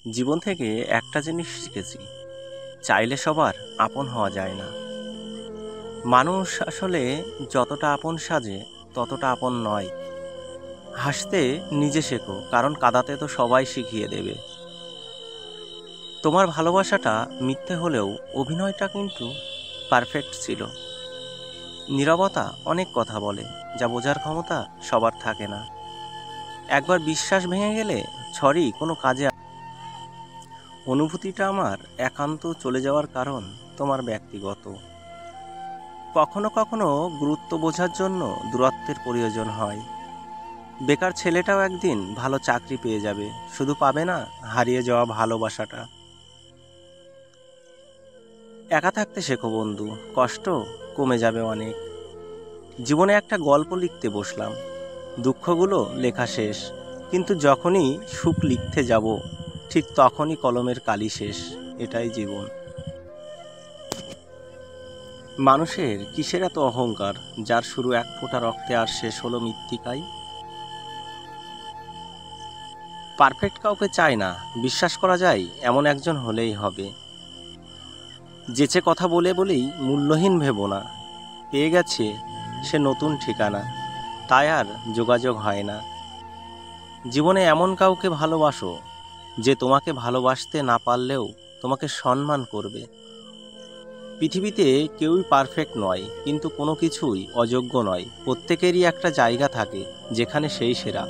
জীবন থেকে একটা জিনিস শিখেছি, চাইলে সবার আপন হওয়া যায় না। মানুষ আসলে যতটা আপন সাজে ততটা আপন নয়। হাসতে নিজে শেখো, কারণ কাঁদাতে তো সবাই শিখিয়ে দেবে। তোমার ভালোবাসাটা মিথ্যে হলেও অভিনয়টা কিন্তু পারফেক্ট ছিল। নীরবতা অনেক কথা বলে, যা বোঝার ক্ষমতা সবার থাকে না। একবার বিশ্বাস ভেঙে গেলে সরি কোনো কাজে। অনুভূতিটা আমার একান্ত, চলে যাওয়ার কারণ তোমার ব্যক্তিগত। কখনো কখনো গুরুত্ব বোঝার জন্য দূরত্বের প্রয়োজন হয়। বেকার ছেলেটাও একদিন ভালো চাকরি পেয়ে যাবে, শুধু পাবে না হারিয়ে যাওয়া ভালোবাসাটা। একা থাকতে শেখো বন্ধু, কষ্ট কমে যাবে অনেক। জীবনে একটা গল্প লিখতে বসলাম, দুঃখগুলো লেখা শেষ, কিন্তু যখনই সুখ লিখতে যাব ঠিক তখনই কলমের কালি শেষ। এটাই জীবন। মানুষের কিসের এত অহংকার, যার শুরু এক ফোঁটা রক্তে আর শেষ হলো মৃত্তিকায়? পারফেক্ট কাউকে চাই না, বিশ্বাস করা যায় এমন একজন হলেই হবে। যেচে কথা বলে বলেই মূল্যহীন ভেবো না, পেয়ে গেছে সে নতুন ঠিকানা, তাই আর যোগাযোগ হয় না। জীবনে এমন কাউকে ভালোবাসো যে তোমাকে ভালোবাসতে না পারলেও তোমাকে সম্মান করবে। পৃথিবীতে কেউই পারফেক্ট নয়, কিন্তু কোনো কিছুই অযোগ্য নয়। প্রত্যেকেরই একটা জায়গা থাকে যেখানে সেই সেরা।